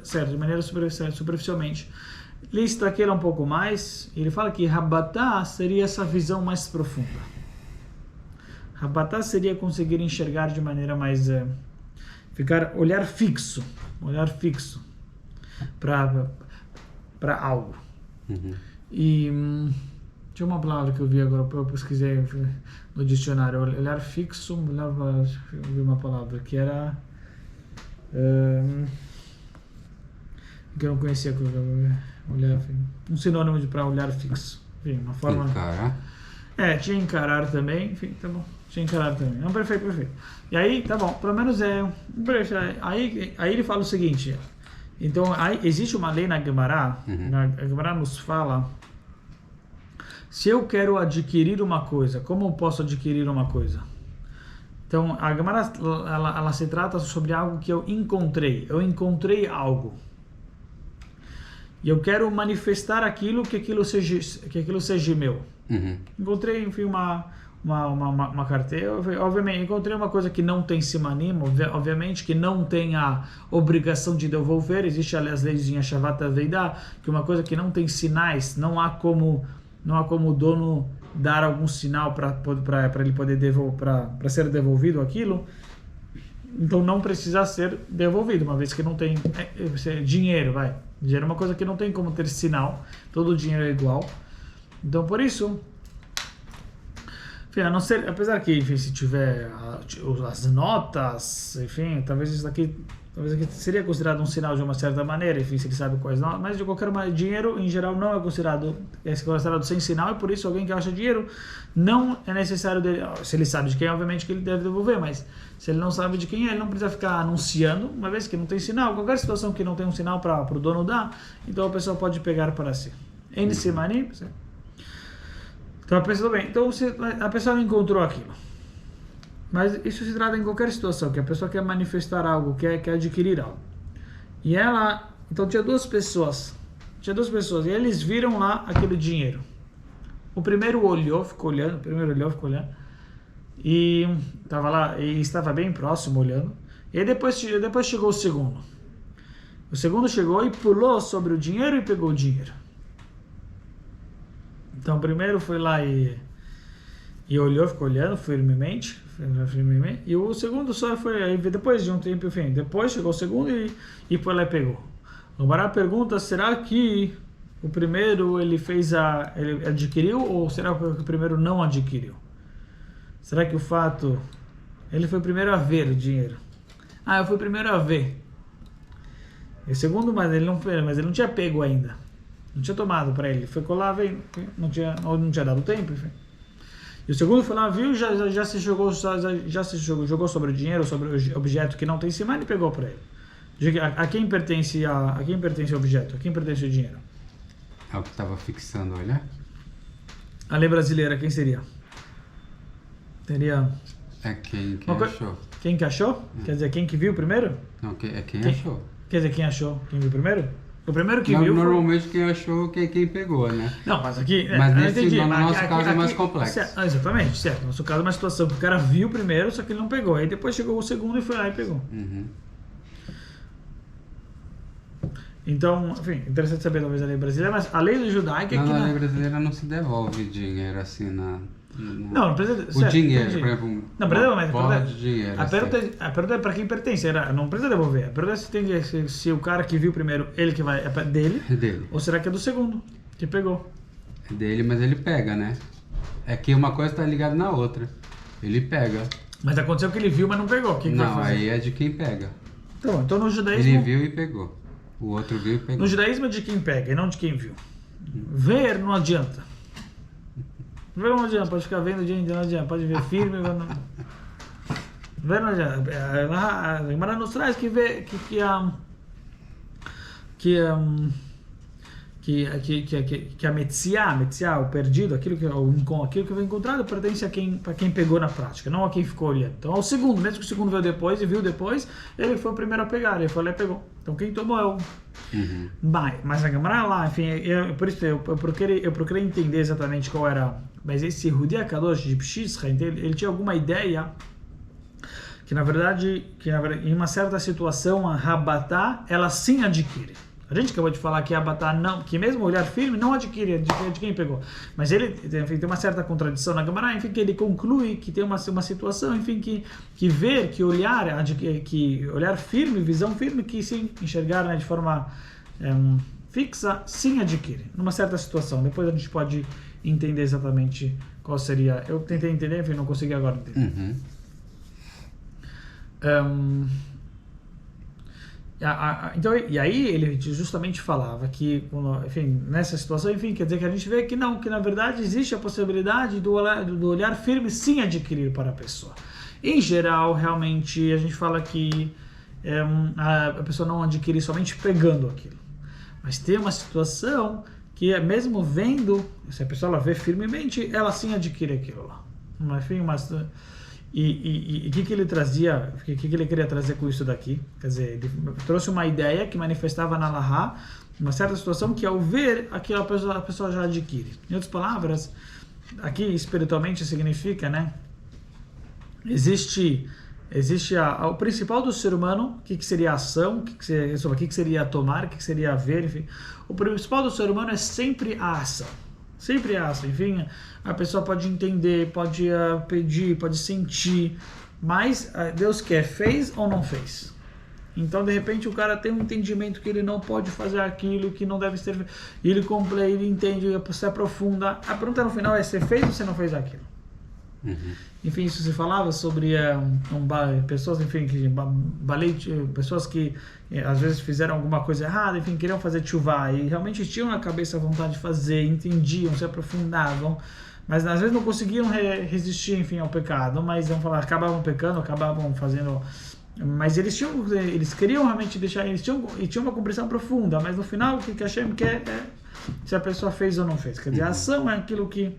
certo, de maneira superficialmente. Lista aquela um pouco mais, ele fala que Rabatá seria essa visão mais profunda. Rabatá seria conseguir enxergar de maneira mais... olhar fixo para algo. E tinha uma palavra que eu vi agora, eu pesquisei no dicionário, olhar fixo, eu vi uma palavra que era... que eu não conhecia, um sinônimo para olhar fixo. Enfim, uma forma... Encarar? Tinha encarar também, enfim, tá bom. Tinha encarar também. Não, perfeito. E aí, tá bom, pelo menos aí ele fala o seguinte, então, aí existe uma lei na Gemara, a Gemara nos fala, se eu quero adquirir uma coisa, como eu posso adquirir uma coisa? Então, a Gemara, ela se trata sobre algo que eu encontrei algo. E eu quero manifestar que aquilo seja meu. Encontrei, enfim, uma carteira, obviamente, encontrei uma coisa que não tem simanim, obviamente que não tem a obrigação de devolver, existe ali as leis de Shavata Veidá, que uma coisa que não tem sinais, não há como o dono dar algum sinal para ele poder para ser devolvido aquilo, então não precisa ser devolvido, uma vez que não tem dinheiro, dinheiro é uma coisa que não tem como ter sinal, todo o dinheiro é igual, então por isso, enfim, a não ser, apesar que, enfim, se tiver as notas, enfim, talvez aqui seria considerado um sinal de uma certa maneira, enfim, se ele sabe quais notas, mas de qualquer maneira, dinheiro em geral não é considerado sem sinal, e por isso alguém que acha dinheiro não é necessário, se ele sabe de quem, obviamente que ele deve devolver, mas se ele não sabe de quem é, ele não precisa ficar anunciando, uma vez que não tem sinal, qualquer situação que não tem um sinal para o dono dar, então a pessoa pode pegar para si. Em Simani, então a pessoa, bem, então a pessoa encontrou aquilo. Mas isso se trata em qualquer situação, que a pessoa quer manifestar algo, quer adquirir algo. E então tinha duas pessoas, e eles viram lá aquele dinheiro. O primeiro ficou olhando, e estava lá, e estava bem próximo olhando. E depois chegou o segundo. O segundo chegou e pulou sobre o dinheiro e pegou o dinheiro. Então o primeiro foi lá e olhou, ficou olhando firmemente, e o segundo só foi, aí depois de um tempo, enfim, depois chegou o segundo e foi lá e pegou. O Bará pergunta, será que o primeiro ele adquiriu, ou será que o primeiro não adquiriu? Será que ele foi o primeiro a ver o dinheiro? Eu fui o primeiro a ver. E o segundo, mas ele não tinha pego ainda. Não tinha tomado para ele. Ficou lá, não tinha dado tempo, enfim. E o segundo foi lá, viu, já se jogou sobre o dinheiro, sobre o objeto que não tem cima, e pegou para ele. A quem pertence o objeto? A quem pertence o dinheiro? É o que estava fixando o olhar? A lei brasileira, quem seria? Seria... quem achou. Quem que achou? Quer dizer, quem que viu primeiro? Não, quem achou. Quer dizer, quem achou? Quem viu primeiro? O primeiro que viu normalmente quem achou quem pegou, né? Não, mas aqui... Mas no nosso caso é mais complexo. Exatamente, certo. No nosso caso é uma situação que o cara viu primeiro, só que ele não pegou. Aí depois chegou o segundo e foi lá e pegou. Então, enfim, interessante saber talvez a lei brasileira, mas a lei judaica... A lei brasileira não se devolve dinheiro assim não precisa... O dinheiro, por exemplo... Não, precisa, mas a pergunta é para quem pertence, não precisa devolver. A pergunta é se o cara que viu primeiro, ele que vai... É dele? É dele. Ou será que é do segundo, que pegou? É dele, mas ele pega, né? É que uma coisa está ligada na outra. Ele pega. Mas aconteceu que ele viu, mas não pegou. O que vai fazer? Aí é de quem pega. Então no judaísmo... Ele viu e pegou. O outro viu e pegou. No judaísmo é de quem pega e não de quem viu. Ver não adianta. Ver não adianta, pode ficar vendo o dia inteiro, não adianta, pode ver firme, ver não adianta. A Gemara nos traz que a Metsiá, o perdido, aquilo que foi encontrado, pertence para quem pegou na prática, não a quem ficou olhando. Então, ao segundo, mesmo que o segundo veio depois e viu depois, ele foi o primeiro a pegar, ele foi lá e pegou. Então, quem tomou é o... Mas a Gemara lá, enfim, por isso eu procurei entender exatamente qual era... Mas esse Yehudi Kadosh de Pshischa, ele tinha alguma ideia que na verdade, em uma certa situação a rabatá, ela sim adquire. A gente acabou de falar que a abatá não, que mesmo olhar firme não adquire de quem pegou. Mas ele, enfim, tem uma certa contradição na Gemara, enfim, que ele conclui que tem uma situação, enfim, que ver, que olhar firme, visão firme, que sim, enxergar, né, de forma fixa, sim adquire. Numa certa situação. Depois a gente pode entender exatamente qual seria. Eu tentei entender, enfim, não consegui agora entender. Então, e aí ele justamente falava que, enfim, nessa situação, enfim, quer dizer que a gente vê que não, que na verdade existe a possibilidade do olhar firme sim adquirir para a pessoa. Em geral, realmente, a gente fala que a pessoa não adquire somente pegando aquilo. Mas tem uma situação que, mesmo vendo, se a pessoa ela vê firmemente, ela sim adquire aquilo lá. Enfim, E o que ele trazia, o que ele queria trazer com isso daqui? Quer dizer, ele trouxe uma ideia que manifestava na Lahá, uma certa situação que ao ver aquilo a pessoa já adquire. Em outras palavras, aqui espiritualmente significa, né? Existe o principal do ser humano, o que seria a ação, o que seria tomar, o que seria ver, enfim. O principal do ser humano é sempre a ação. Sempre acha, enfim, a pessoa pode entender, pode pedir, pode sentir, mas Deus quer, fez ou não fez? Então, de repente, o cara tem um entendimento que ele não pode fazer aquilo, que não deve ser, e ele entende, se aprofunda. A pergunta no final é, você fez ou você não fez aquilo? Enfim, isso se falava sobre pessoas, enfim, pessoas que às vezes fizeram alguma coisa errada, enfim, queriam fazer tchuvá e realmente tinham na cabeça a vontade de fazer, entendiam, se aprofundavam, mas às vezes não conseguiam resistir, enfim, ao pecado, mas vamos falar, acabavam pecando, acabavam fazendo, mas eles queriam realmente deixar, tinham uma compreensão profunda, mas no final o que Hashem quer é se a pessoa fez ou não fez. Quer dizer, a ação é aquilo que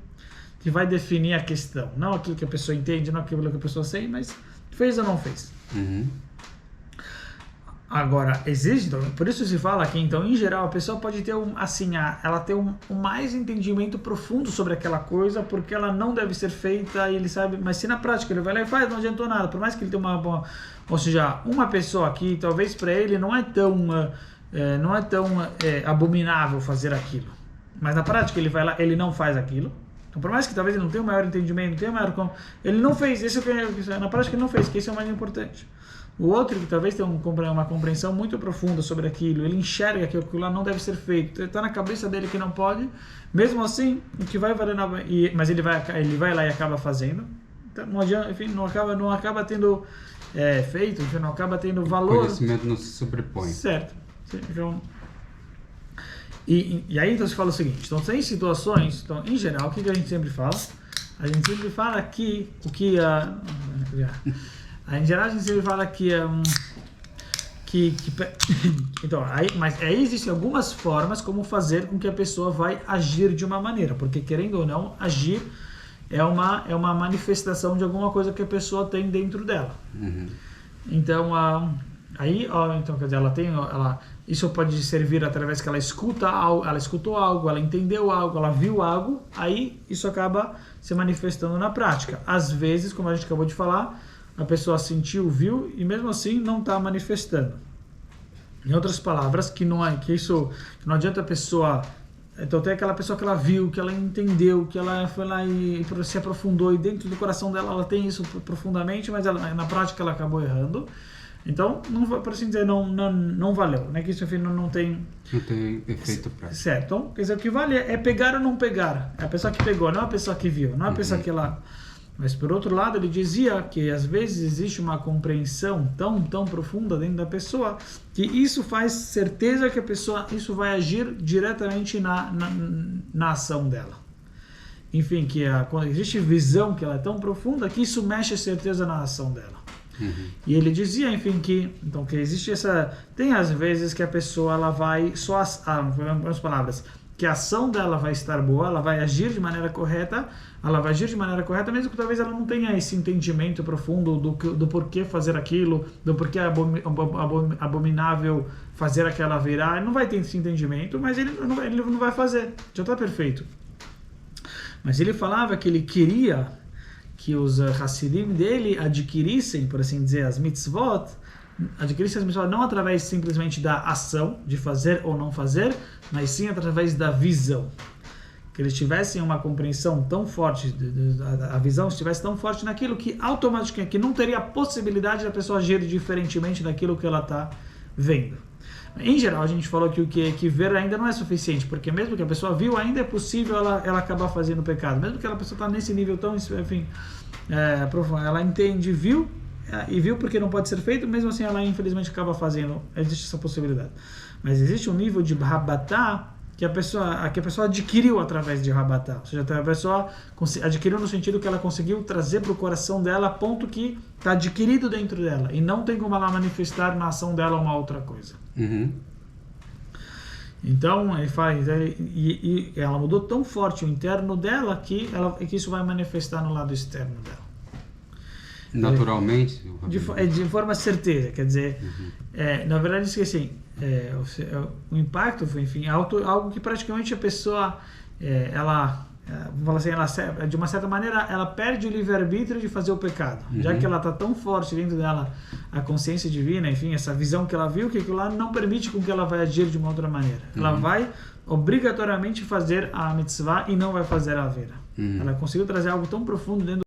vai definir a questão, não aquilo que a pessoa entende, não aquilo que a pessoa sente, mas fez ou não fez. Agora, existe, então, por isso se fala que, então, em geral, a pessoa pode ter ela ter um mais entendimento profundo sobre aquela coisa, porque ela não deve ser feita, e ele sabe, mas se na prática ele vai lá e faz, não adiantou nada, por mais que ele tenha ou seja, uma pessoa aqui, talvez para ele não é tão abominável fazer aquilo, mas na prática ele vai lá, ele não faz aquilo. Então, por mais que talvez ele não tenha o maior entendimento, não tenha o maior... Ele não fez, na prática ele não fez, que isso é o mais importante. O outro que talvez tenha uma compreensão muito profunda sobre aquilo, ele enxerga que aquilo lá não deve ser feito, está na cabeça dele que não pode, mesmo assim, o que vai valer, mas ele vai lá e acaba fazendo, então não adianta, enfim, não acaba tendo feito, enfim, não acaba tendo valor. O conhecimento não se sobrepõe. Certo. Então, e aí então se fala o seguinte, então tem situações, então em geral, o que a gente sempre fala? A gente sempre fala que em geral a gente sempre fala então, mas aí existem algumas formas como fazer com que a pessoa vai agir de uma maneira, porque querendo ou não, agir é uma manifestação de alguma coisa que a pessoa tem dentro dela. Então, então quer dizer, isso pode servir através que ela escuta algo, ela escutou algo, ela entendeu algo, ela viu algo, aí isso acaba se manifestando na prática. Às vezes, como a gente acabou de falar, a pessoa sentiu, viu e mesmo assim não está manifestando. Em outras palavras, que não adianta a pessoa. Então tem aquela pessoa que ela viu, que ela entendeu, que ela foi lá e se aprofundou e dentro do coração dela ela tem isso profundamente, mas na prática ela acabou errando. Então, por assim dizer, não valeu, né? Que isso enfim, não tem efeito prático. Certo. Então, quer dizer, o que vale é pegar ou não pegar. É a pessoa que pegou, não a pessoa que viu, não a pessoa que ela... Mas, por outro lado, ele dizia que às vezes existe uma compreensão tão profunda dentro da pessoa que isso faz certeza que isso vai agir diretamente na ação dela. Enfim, quando existe visão que ela é tão profunda que isso mexe a certeza na ação dela. E ele dizia, enfim, que existe tem às vezes que a pessoa ela vai as palavras, que a ação dela vai estar boa, ela vai agir de maneira correta, mesmo que talvez ela não tenha esse entendimento profundo do porquê fazer aquilo, do porquê é abominável fazer aquela virar, ele não vai ter esse entendimento, mas ele não vai fazer, já está perfeito. Mas ele falava que ele queria que os Hassidim dele adquirissem, por assim dizer, as mitzvot, não através simplesmente da ação, de fazer ou não fazer, mas sim através da visão. Que eles tivessem uma compreensão tão forte, a visão estivesse tão forte naquilo que automaticamente que não teria a possibilidade da pessoa agir diferentemente daquilo que ela está vendo. Em geral, a gente falou que o que ver ainda não é suficiente, porque mesmo que a pessoa viu, ainda é possível ela acabar fazendo pecado. Mesmo que a pessoa está nesse nível tão, enfim, profundo, ela entende, viu, e viu porque não pode ser feito, mesmo assim ela infelizmente acaba fazendo, existe essa possibilidade. Mas existe um nível de rabatá que a pessoa adquiriu através de rabatá, ou seja, a pessoa adquiriu no sentido que ela conseguiu trazer para o coração dela a ponto que está adquirido dentro dela, e não tem como ela manifestar na ação dela uma outra coisa. Uhum. Então, ele faz, e ela mudou tão forte o interno dela que isso vai manifestar no lado externo dela. Naturalmente? De forma certeira, quer dizer, na verdade, isso que assim, o impacto foi, enfim, algo que praticamente a pessoa, vamos falar assim, de uma certa maneira, ela perde o livre-arbítrio de fazer o pecado, já que ela está tão forte dentro dela, a consciência divina, enfim, essa visão que ela viu, que aquilo lá não permite com que ela vai agir de uma outra maneira. Ela vai obrigatoriamente fazer a mitzvah e não vai fazer a vera. Ela conseguiu trazer algo tão profundo dentro